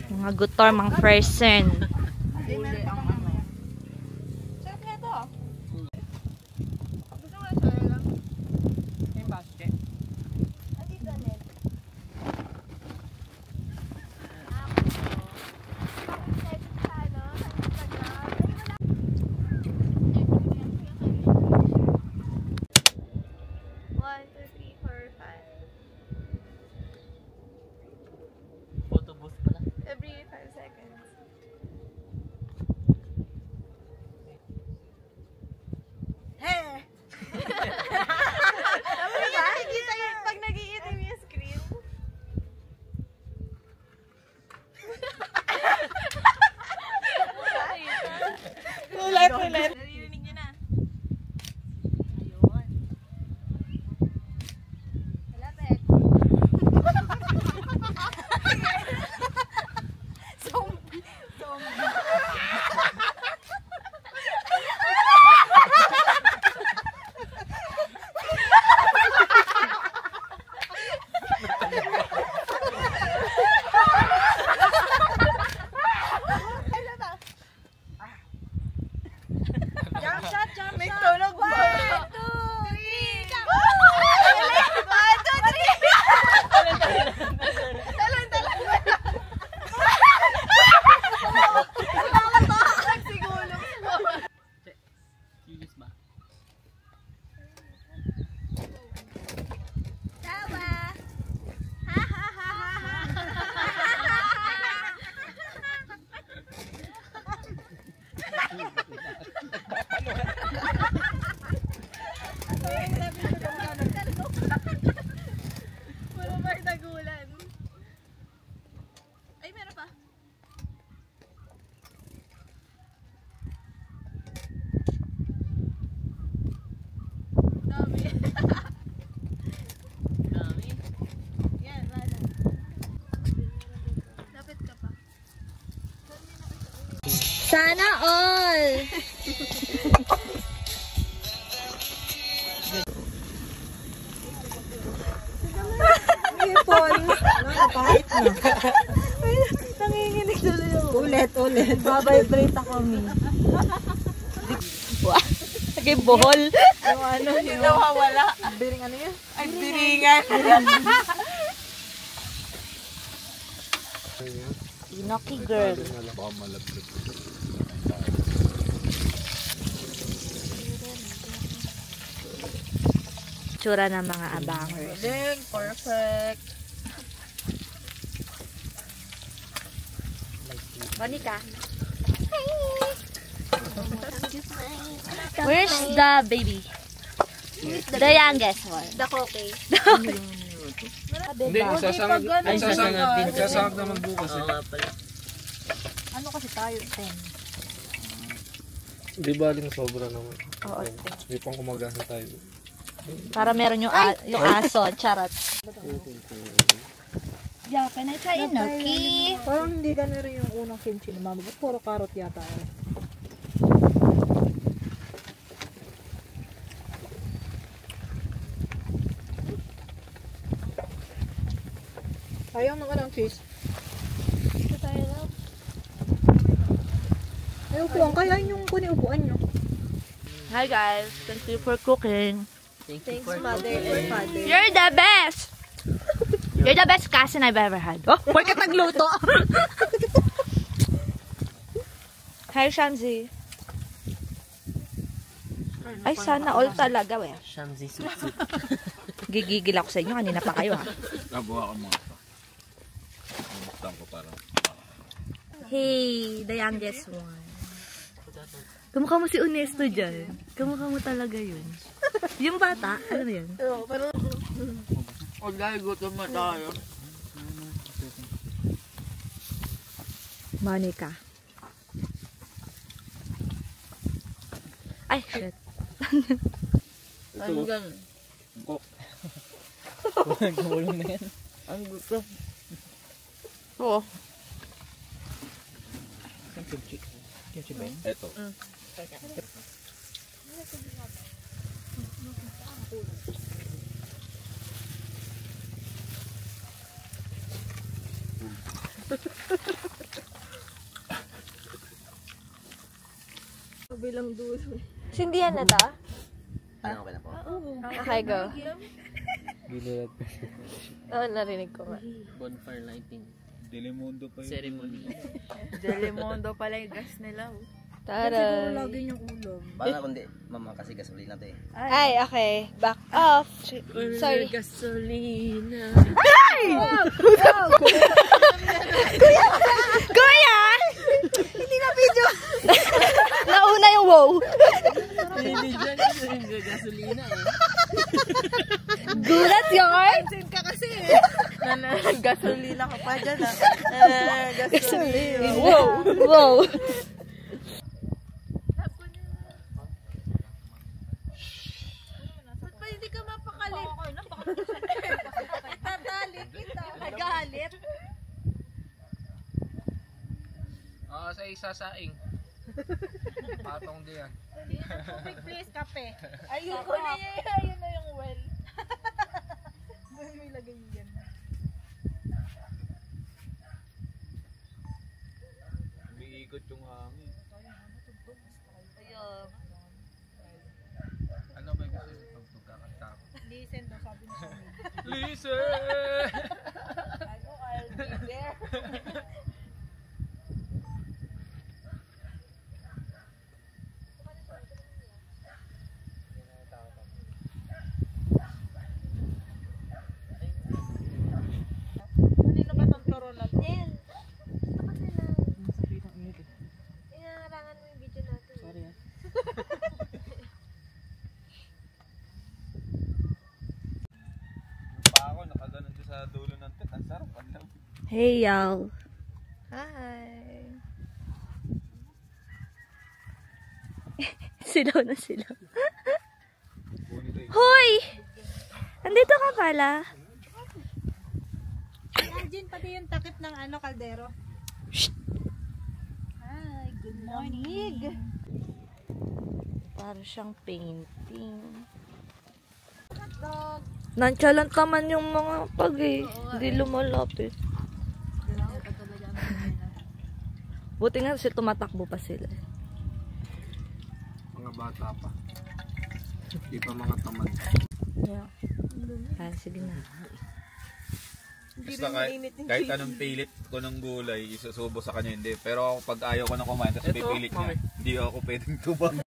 Mga gutor, mga person. Sarap na ito. Gusto nga sa lang. Yung basket. Andito net. Every 5 seconds. Hey! Nakikita yun pag nag-iitim yung screen. Ulit. Naririnig nyo na. Ayun. Malapit. Zombie. Jump shot. May tunog ba? 1, 2, 3. Jump! 1, 2, 3. Talon. Sigulong. Curious ba? Tawa. Wala pa tagulan. Ay, meron pa. Dami. Dami. Yan, wala. Lapit ka pa. Sana all! Kahit na. Nanginginig tuloy yung Ulit. babibrate ako, mi. Sige, bohol. Yung ano, yung Nawawala. biring ano yun? Ay, biringan. Inoki girl. Tsura ng mga abangers. Galing, perfect. Monica. Where's the baby? The youngest one. The coke. Hindi, sasangag naman bukas eh. Ano kasi tayo? 10. Di baling sobra naman. Oo. Hindi pang kumagasa tayo. Para meron yung aso. Charot. Yeah, can I try inoki? Parang hindi ganun rin yung unang kimchi ni Mama. Ba't puro carrot yata? Ayaw ng anong cheese. Ito tayo lang. Ay, upuan. Kaya yung kunin upuan nyo. Hi guys, thank you for cooking. Thanks, mother and father. You're the best! You're the best cousin I've ever had. Oh, porket nagluto! Hi, Shamsi. Ay, sana all talaga, we. Shamsi suit. Gigigil ako sa inyo. Kanina pa kayo, ha? Nabuha ko mga ito. Buktan ko para. Hey, the youngest one. Kamukha mo si Unesto dyan. Kamukha mo talaga yun. Yung bata, ano yun? Oo, pero... O dahil gutom na tayo. Monica. Ay, shit. Ano gan? Gulong na yan. Ang gusto. Oo. Kimchi. Kimchi ba yun? Ito. kabilang dulo. Sindihan na to? Ano okay na po? Okay, go. Ginulat pa siya. Oo, narinig ko nga. Bonfire lighting. Dilimundo pa yun. Ceremony. Delimundo pala yung gas nila. Tara. Lagi yung ulam. Baka kundi, mama kasi gasolina to eh. Ay, okay. Back off. Sorry. Gasolina. Kuya! Hindi na video. Nauna yung wow. Hindi dyan yung gasolina eh. Gulat yarn? Sin ka kasi gasolina ka pa dyan gasolina. Wow. Wow. Ba't ba hindi ka mapakali? Tatali kita. Nagalit. Sa isa saing. Patong diyan. Tubig please, kape. Ayoko na yun. Ayun na yung well. Doon mo ilagay yan. Umiikot yung hangin. Ano ba yung kasi tugtog kakanta ko? Listen daw, sabi mo sa amin. Listen! Ano, I'll be there. Kanino ba itong turo na to? Yan. Inaharangan mo yung video natin. Sorry ah. Pa ako, nakaganon doon sa dulo ng tet. Ang sarap. Ang lamig. Hey, y'all. Hi. Silaw na silaw. Hoy! Andito ka pala. Imagine pati yung takip ng ano, kaldero. Hi, good morning. Para siyang painting. Dog. Nonchalant naman yung mga pag eh. Hindi lumalapit. Buti nga kasi tumatakbo pa sila. Mga bata pa. Di pa mga tamad. Yeah. Ah, sige na. Basta kahit anong pilit ko ng gulay, isusubo sa kanya hindi. Pero pag ayaw ko na kumain, tapos pipilit niya, hindi ako pwedeng tubang.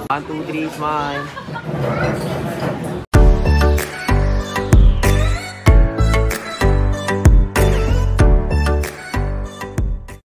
One, two, three, smile.